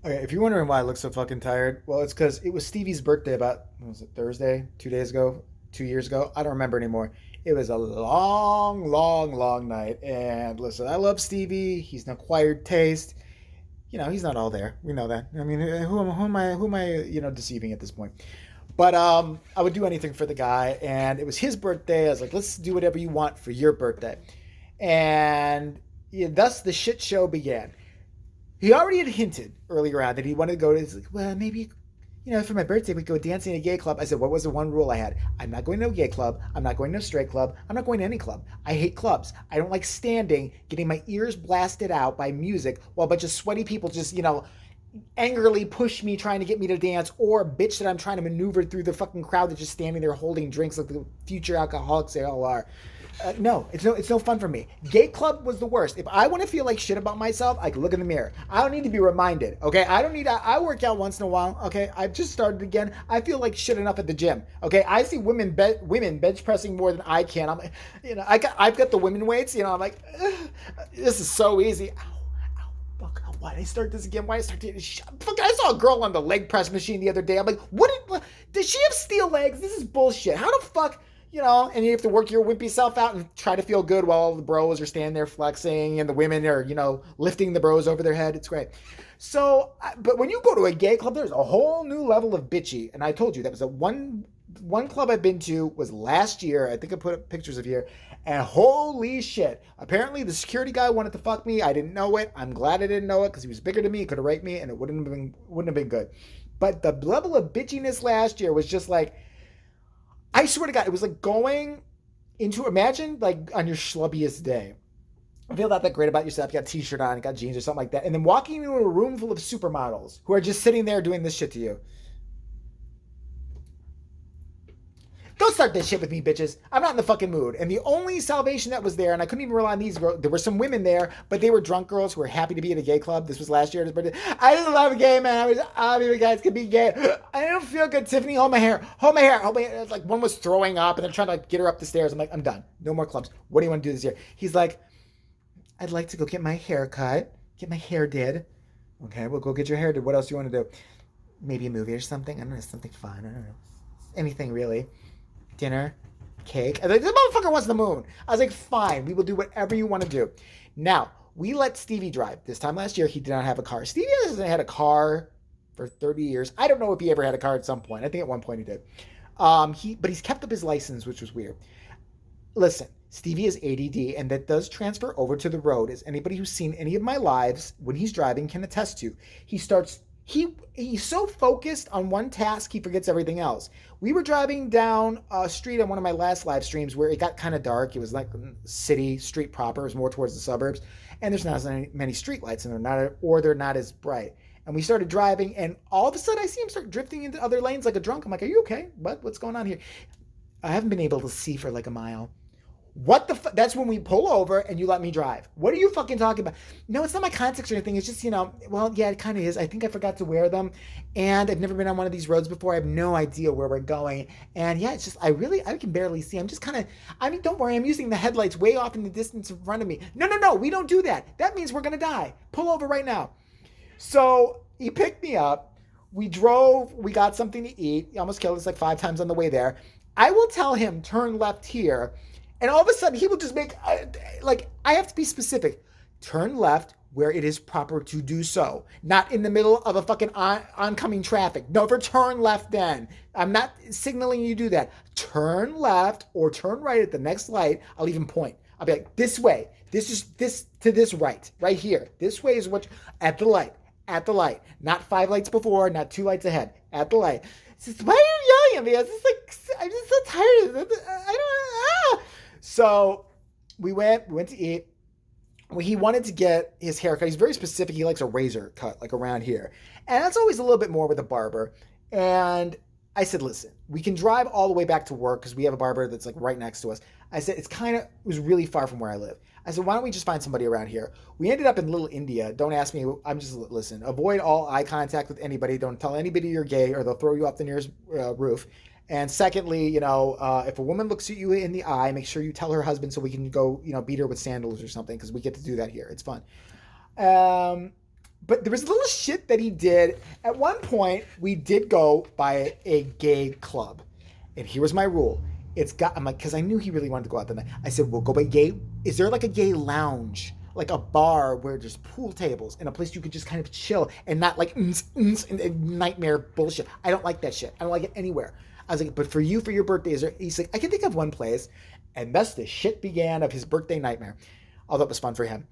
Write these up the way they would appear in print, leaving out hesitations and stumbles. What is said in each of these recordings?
Okay, if you're wondering why I look so fucking tired, well, it's because it was Stevie's birthday about, what was it, Thursday? 2 days ago? 2 years ago? I don't remember anymore. It was a long, long, long night. And listen, I love Stevie. He's an acquired taste. He's not all there. We know that. I mean, who am I deceiving at this point? But I would do anything for the guy, and it was his birthday. I was like, let's do whatever you want for your birthday. And yeah, thus the shit show began. He already had hinted earlier on that he wanted to go to. He's like, well, maybe for my birthday we go dancing in a gay club. I said, what was the one rule I had? I'm not going to a gay club. I'm not going to a straight club. I'm not going to any club. I hate clubs. I don't like standing, getting my ears blasted out by music while a bunch of sweaty people just angrily push me trying to get me to dance, or bitch that I'm trying to maneuver through the fucking crowd that's just standing there holding drinks like the future alcoholics they all are. No, it's no fun for me. Gay club was the worst. If I want to feel like shit about myself, I can look in the mirror. I don't need to be reminded. Okay, I don't need. I work out once in a while. Okay, I've just started again. I feel like shit enough at the gym. Okay, I see women bench pressing more than I can. I've got the women weights. I'm like, this is so easy. Ow, fuck. Why did I start this again? Why did I start this? Fuck, I saw a girl on the leg press machine the other day. I'm like, did she have steel legs? This is bullshit. How the fuck? And you have to work your wimpy self out and try to feel good while all the bros are standing there flexing and the women are, lifting the bros over their head. It's great. So, but when you go to a gay club, there's a whole new level of bitchy. And I told you that was one club I've been to was last year. I think I put up pictures of here. And holy shit. Apparently the security guy wanted to fuck me. I didn't know it. I'm glad I didn't know it because he was bigger than me. He could have raped me and it wouldn't have been good. But the level of bitchiness last year was just like, I swear to God, it was like going into, imagine like on your schlubbiest day. I feel not that great about yourself. You got a t-shirt on, you got jeans or something like that. And then walking into a room full of supermodels who are just sitting there doing this shit to you. Don't start this shit with me, bitches. I'm not in the fucking mood. And the only salvation that was there, and I couldn't even rely on these girls, there were some women there, but they were drunk girls who were happy to be at a gay club. This was last year at his birthday. I just love gay, man. I was happy you guys could be gay. I don't feel good. Tiffany, hold my hair. Hold my hair. Hold my hair. It's like one was throwing up, and they're trying to get her up the stairs. I'm like, I'm done. No more clubs. What do you want to do this year? He's like, I'd like to go get my hair cut, get my hair did. Okay, we'll go get your hair did. What else do you want to do? Maybe a movie or something. I don't know, something fun. I don't know. Anything really. Dinner, cake. I was like, this motherfucker wants the moon. I was like, fine, we will do whatever you want to do. Now, we let Stevie drive. This time last year, he did not have a car. Stevie hasn't had a car for 30 years. I don't know if he ever had a car at some point. I think at one point he did. But he's kept up his license, which was weird. Listen, Stevie is ADD, and that does transfer over to the road, as anybody who's seen any of my lives when he's driving can attest to. He's so focused on one task he forgets everything else. We were driving down a street on one of my last live streams where it got kind of dark. It was like city street proper. It was more towards the suburbs, and there's not as many street lights, and they're not as bright. And we started driving, and all of a sudden I see him start drifting into other lanes like a drunk. I'm like, "Are you okay? What's going on here?" I haven't been able to see for like a mile. What the fuck? That's when we pull over and you let me drive. What are you fucking talking about? No, it's not my contacts or anything. It's just, well, yeah, it kind of is. I think I forgot to wear them. And I've never been on one of these roads before. I have no idea where we're going. And yeah, it's just, I can barely see. I'm just kind of, don't worry. I'm using the headlights way off in the distance in front of me. No. We don't do that. That means we're going to die. Pull over right now. So he picked me up. We drove. We got something to eat. He almost killed us like 5 times on the way there. I will tell him, turn left here. And all of a sudden, he will just make, I have to be specific. Turn left where it is proper to do so. Not in the middle of a fucking oncoming traffic. Never turn left then. I'm not signaling you do that. Turn left or turn right at the next light. I'll even point. I'll be like, this way. This to this right. Right here. This way is at the light. At the light. Not 5 lights before, not 2 lights ahead. At the light. It's just, why are you yelling at me? I'm just so tired of it. I don't. So we went to eat. He wanted to get his haircut. He's very specific. He likes a razor cut, like around here. And that's always a little bit more with a barber. And I said, listen, we can drive all the way back to work because we have a barber that's like right next to us. I said, it was really far from where I live. I said, why don't we just find somebody around here? We ended up in Little India. Don't ask me. Listen, avoid all eye contact with anybody. Don't tell anybody you're gay or they'll throw you off the nearest roof. And secondly, if a woman looks at you in the eye, make sure you tell her husband so we can go, beat her with sandals or something because we get to do that here. It's fun. But there was a little shit that he did. At one point, we did go by a gay club. And here was my rule. I'm like, because I knew he really wanted to go out that night. I said, we'll go by gay. Is there like a gay lounge? Like a bar where there's pool tables and a place you could just kind of chill and not like and nightmare bullshit. I don't like that shit. I don't like it anywhere. I was like, but for you, for your birthday, is there? He's like, I can think of one place. And thus the shit began of his birthday nightmare. Although it was fun for him.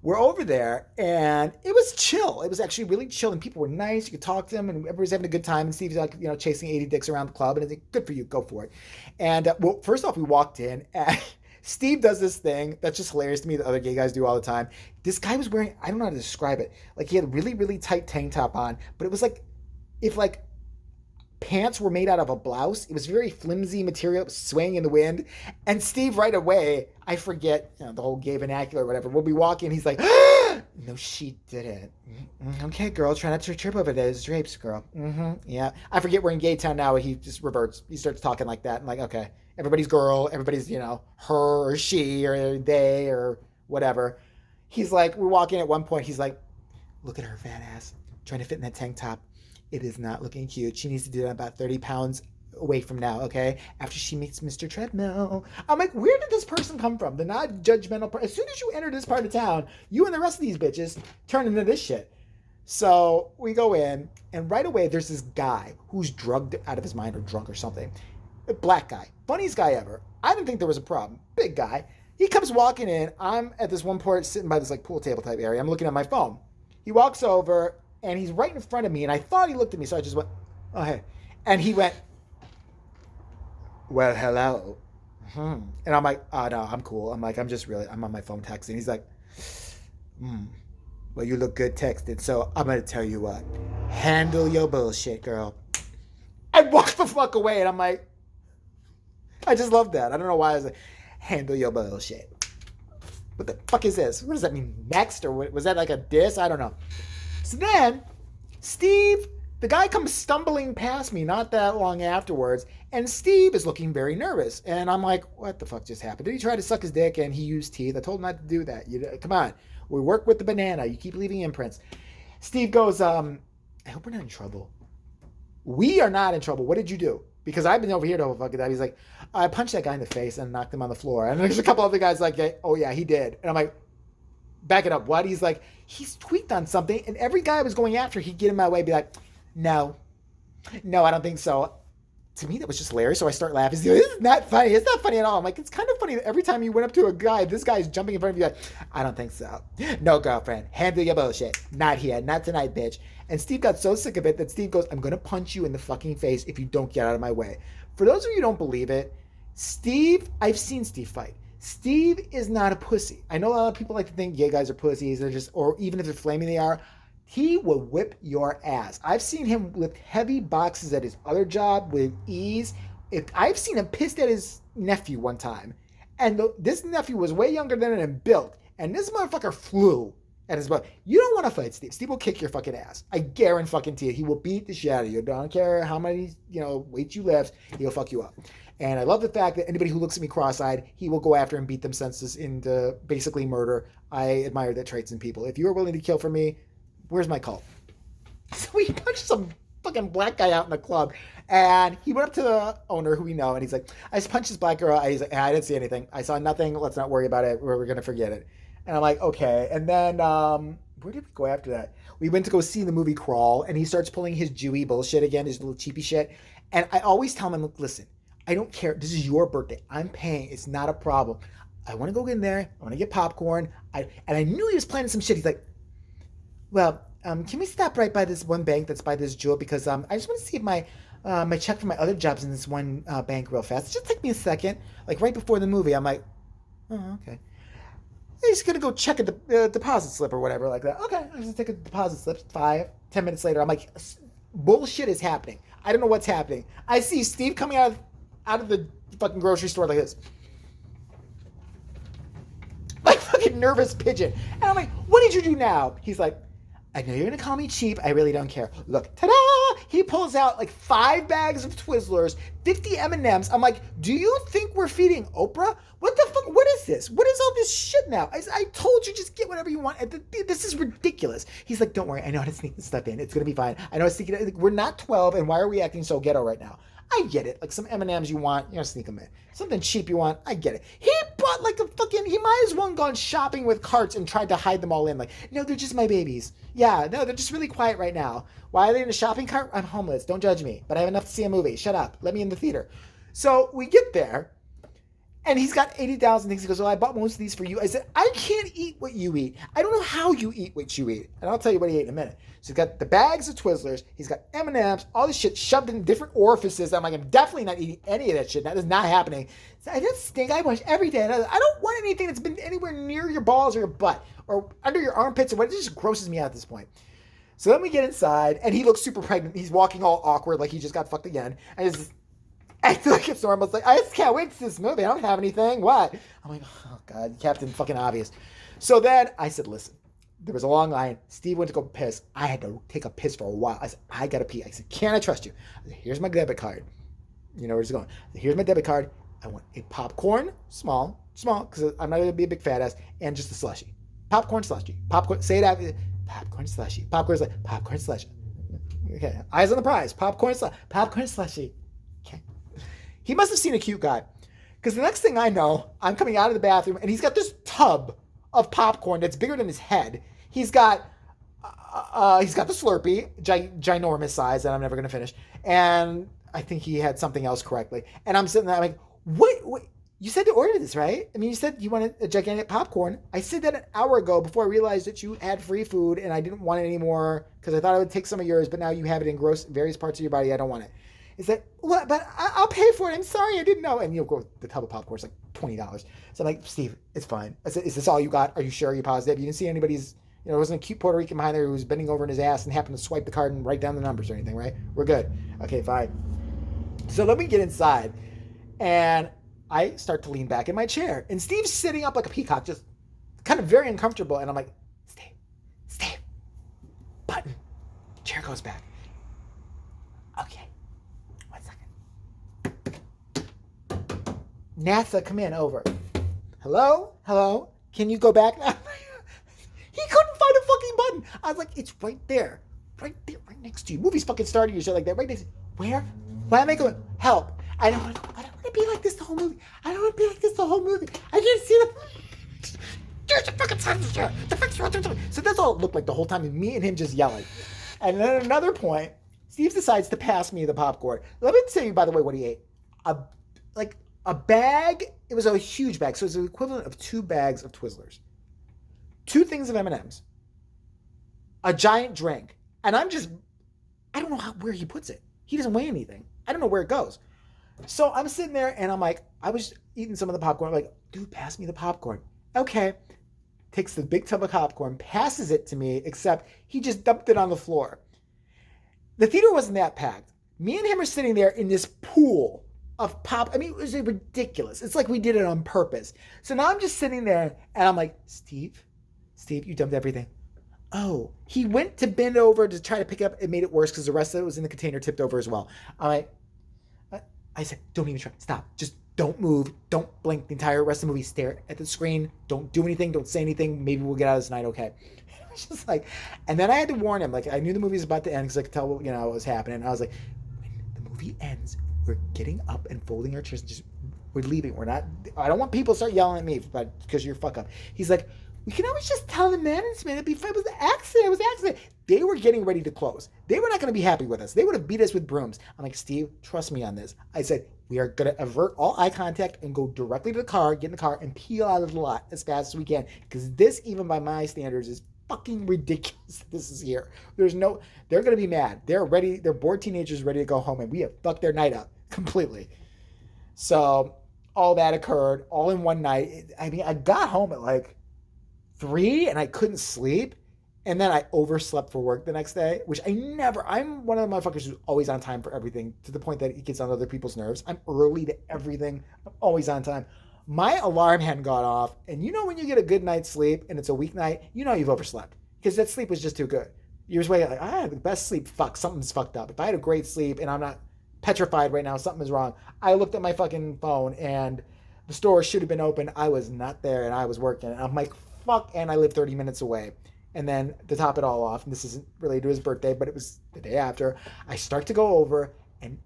We're over there and it was chill. It was actually really chill and people were nice. You could talk to them and everybody's having a good time. And Steve's like, chasing 80 dicks around the club. And it's like, good for you. Go for it. And well, first off, we walked in and Steve does this thing that's just hilarious to me that other gay guys do all the time. This guy was wearing, I don't know how to describe it. Like he had a really, really tight tank top on, but it was like, if like pants were made out of a blouse. It was very flimsy material. It was swaying in the wind. And Steve right away, I forget the whole gay vernacular or whatever. We'll be walking. He's like, no, she didn't. Okay, girl, try not to trip over those drapes, girl. Yeah. I forget we're in Gay Town now. He just reverts. He starts talking like that. I'm like, okay, everybody's girl. Everybody's, her or she or they or whatever. He's like, we're walking at one point. He's like, look at her fat ass trying to fit in that tank top. It is not looking cute. She needs to do that about 30 pounds away from now, okay? After she meets Mr. Treadmill. I'm like, where did this person come from? The not judgmental person. As soon as you enter this part of town, you and the rest of these bitches turn into this shit. So we go in, and right away there's this guy who's drugged out of his mind or drunk or something. A black guy. Funniest guy ever. I didn't think there was a problem. Big guy. He comes walking in. I'm at this one point sitting by this like pool table type area. I'm looking at my phone. He walks over, and he's right in front of me, and I thought he looked at me, so I just went, oh, hey. And he went, well, hello. And I'm like, oh, no, I'm cool. I'm like, I'm on my phone texting. He's like, well, you look good texting, so I'm going to tell you what. Handle your bullshit, girl. I walked the fuck away, and I'm like, I just love that. I don't know why I was like, handle your bullshit. What the fuck is this? What does that mean? Next? Or was that like a diss? I don't know. So then, Steve, the guy comes stumbling past me not that long afterwards, and Steve is looking very nervous. And I'm like, what the fuck just happened? Did he try to suck his dick and he used teeth? I told him not to do that. Come on. We work with the banana. You keep leaving imprints. Steve goes, I hope we're not in trouble. We are not in trouble. What did you do? Because I've been over here the whole fucking time. He's like, I punched that guy in the face and knocked him on the floor. And there's a couple other guys like, oh yeah, he did. And I'm like, back it up. What? He's like, he's tweaked on something. And every guy I was going after, he'd get in my way, be like, no, I don't think so. To me, that was just hilarious. So I start laughing. He's like, this is not funny. It's not funny at all. I'm like, it's kind of funny that every time you went up to a guy, this guy's jumping in front of you like, I don't think so. No, girlfriend. Handle your bullshit. Not here. Not tonight, bitch. And Steve got so sick of it that Steve goes, I'm going to punch you in the fucking face if you don't get out of my way. For those of you who don't believe it, I've seen Steve fight. Steve is not a pussy. I know a lot of people like to think gay guys are pussies, or even if they're flaming, they are. He will whip your ass. I've seen him lift heavy boxes at his other job with ease. I've seen him pissed at his nephew one time, and this nephew was way younger than him and built, and this motherfucker flew at his butt. You don't want to fight Steve. Steve will kick your fucking ass. I guarantee you. He will beat the shit out of you. Don't care how many weight you lift. He'll fuck you up. And I love the fact that anybody who looks at me cross-eyed, he will go after and beat them senseless into basically murder. I admire that traits in people. If you are willing to kill for me, where's my cult? So he punched some fucking black guy out in the club, and he went up to the owner who we know, and he's like, I just punched this black girl. He's like, I didn't see anything. I saw nothing. Let's not worry about it. We're going to forget it. And I'm like, okay. And then where did we go after that? We went to go see the movie Crawl, and he starts pulling his Jewy bullshit again, his little cheapy shit. And I always tell him, look, listen, I don't care. This is your birthday. I'm paying. It's not a problem. I want to go in there. I want to get popcorn. And I knew he was planning some shit. He's like, well, can we stop right by this one bank that's by this jewel? Because I just want to see if my check for my other job's in this one bank real fast. It just take me a second. Like right before the movie, I'm like, oh, okay. He's going to go check a deposit slip or whatever like that. Okay, I'm just take a deposit slip. 5-10 minutes later, I'm like, bullshit is happening. I don't know what's happening. I see Steve coming out of the fucking grocery store like this. Like fucking nervous pigeon. And I'm like, what did you do now? He's like, I know you're going to call me cheap. I really don't care. Look, ta-da! He pulls out like 5 bags of Twizzlers, 50 M&Ms. I'm like, do you think we're feeding Oprah? What the fuck? What is this? What is all this shit now? I told you, just get whatever you want. This is ridiculous. He's like, don't worry. I know how to sneak this stuff in. It's going to be fine. I know how to sneak it in. We're not 12, and why are we acting so ghetto right now? I get it. Like some M&Ms you want, sneak them in. Something cheap you want, I get it. He bought like a fucking, he might as well gone shopping with carts and tried to hide them all in. Like, no, they're just my babies. Yeah, no, they're just really quiet right now. Why are they in a shopping cart? I'm homeless. Don't judge me. But I have enough to see a movie. Shut up. Let me in the theater. So we get there. And he's got 80,000 things. He goes, well, I bought most of these for you. I said, I can't eat what you eat. I don't know how you eat what you eat. And I'll tell you what he ate in a minute. So he's got the bags of Twizzlers. He's got M&Ms, all this shit shoved in different orifices. I'm like, I'm definitely not eating any of that shit. That is not happening. So I just stink. I wash every day. And I don't want anything that's been anywhere near your balls or your butt or under your armpits or what. It just grosses me out at this point. So then we get inside, and he looks super pregnant. He's walking all awkward like he just got fucked again. And it's I feel like it's normal. It's like, I just can't wait to see this movie. I don't have anything. What? I'm like, oh, God, Captain fucking obvious. So then I said, listen, there was a long line. Steve went to go piss. I had to take a piss for a while. I said, I got to pee. I said, can I trust you? I said, here's my debit card. You know where it's going. I said, here's my debit card. I want a popcorn, small, because I'm not going to be a big fat ass, and just a slushie. Popcorn slushie. Popcorn, say it out. Popcorn slushie. Popcorn slushie. Okay, eyes on the prize. Popcorn slushie. Okay. He must have seen a cute guy, because the next thing I know, I'm coming out of the bathroom, and he's got this tub of popcorn that's bigger than his head. He's got the Slurpee, ginormous size that I'm never going to finish, and I think he had something else correctly. And I'm sitting there, I'm like, wait, you said to order this, right? I mean, you said you wanted a gigantic popcorn. I said that an hour ago before I realized that you had free food, and I didn't want it anymore because I thought I would take some of yours, but now you have it in various parts of your body. I don't want it. Is that what? But I'll pay for it. I'm sorry, I didn't know. And the tub of popcorn is like $20. So I'm like, Steve, it's fine. I said, is this all you got? Are you sure? Are you positive? You didn't see anybody's, there wasn't a cute Puerto Rican behind there who was bending over in his ass and happened to swipe the card and write down the numbers or anything, right? We're good. Okay, fine. So let me get inside, and I start to lean back in my chair, and Steve's sitting up like a peacock, just kind of very uncomfortable. And I'm like, Steve, button. Chair goes back. Okay. NASA, come in, over. Hello? Can you go back now? He couldn't find a fucking button. I was like, it's right there, right next to you. Movie's fucking starting or shit like that, right next to you. Where? Why am I going? Help. I don't want to be like this the whole movie. I didn't see the... There's the fucking sign of the chair. So that's all it looked like the whole time, and me and him just yelling. And then at another point, Steve decides to pass me the popcorn. Let me tell you, by the way, what he ate. A bag, it was a huge bag, so it's the equivalent of 2 bags of Twizzlers, 2 things of M&Ms, a giant drink, and I don't know where he puts it. He doesn't weigh anything. I don't know where it goes. So I'm sitting there, and I'm like, I was eating some of the popcorn. I'm like, dude, pass me the popcorn. Okay. Takes the big tub of popcorn, passes it to me, except he just dumped it on the floor. The theater wasn't that packed. Me and him are sitting there in this pool of pop. I mean, it was ridiculous. It's like we did it on purpose. So now I'm just sitting there, and I'm like, Steve, you dumped everything. Oh, he went to bend over to try to pick up. It made it worse because the rest of it was in the container, tipped over as well. I said, don't even try. Stop. Just don't move. Don't blink the entire rest of the movie. Stare at the screen. Don't do anything. Don't say anything. Maybe we'll get out of this night okay. I was just like, and then I had to warn him. Like, I knew the movie was about to end because I could tell, what was happening. I was like, when the movie ends, we're getting up and folding our chairs. We're leaving. We're not. I don't want people to start yelling at me because you're fuck up. He's like, we can always just tell the management it'd be fine. It was an accident. It was an accident. They were getting ready to close. They were not going to be happy with us. They would have beat us with brooms. I'm like, Steve, trust me on this. I said, we are going to avert all eye contact and go directly to the car, get in the car, and peel out of the lot as fast as we can. Because this, even by my standards, is fucking ridiculous. This is here. They're going to be mad. They're ready. They're bored teenagers ready to go home, and we have fucked their night up completely. So all that occurred all in one night. I mean, I got home at like 3 and I couldn't sleep. And then I overslept for work the next day, which I'm one of the motherfuckers who's always on time for everything, to the point that it gets on other people's nerves. I'm early to everything. I'm always on time. My alarm hadn't gone off. And when you get a good night's sleep and it's a weeknight, you've overslept because that sleep was just too good. Years away, like, I had the best sleep. Fuck, something's fucked up. If I had a great sleep and I'm not petrified right now, something is wrong. I looked at my fucking phone and the store should have been open. I was not there and I was working. And I'm like, fuck, and I live 30 minutes away. And then to top it all off, and this isn't related to his birthday, but it was the day after, I start to go over, and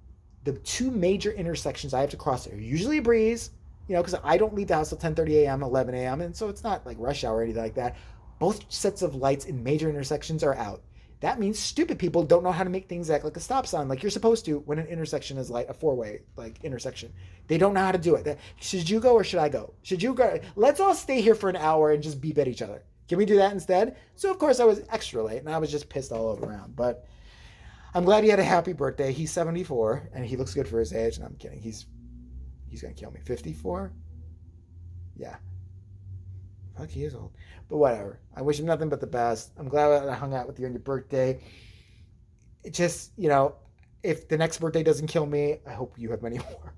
the two major intersections I have to cross are usually a breeze, you know, because I don't leave the house till 10:30 a.m., 11 a.m., and so it's not like rush hour or anything like that. Both sets of lights in major intersections are out. That means stupid people don't know how to make things act like a stop sign, like you're supposed to when an intersection is like a four-way like intersection. They don't know how to do it. Should you go or should I go? Should you go? Let's all stay here for an hour and just beep at each other. Can we do that instead? So of course I was extra late and I was just pissed all over around. But I'm glad he had a happy birthday. He's 74 and he looks good for his age. And I'm kidding. He's gonna kill me. 54? Yeah. Fuck, he is old. But whatever. I wish him nothing but the best. I'm glad I hung out with you on your birthday. It just, you know, if the next birthday doesn't kill me, I hope you have many more.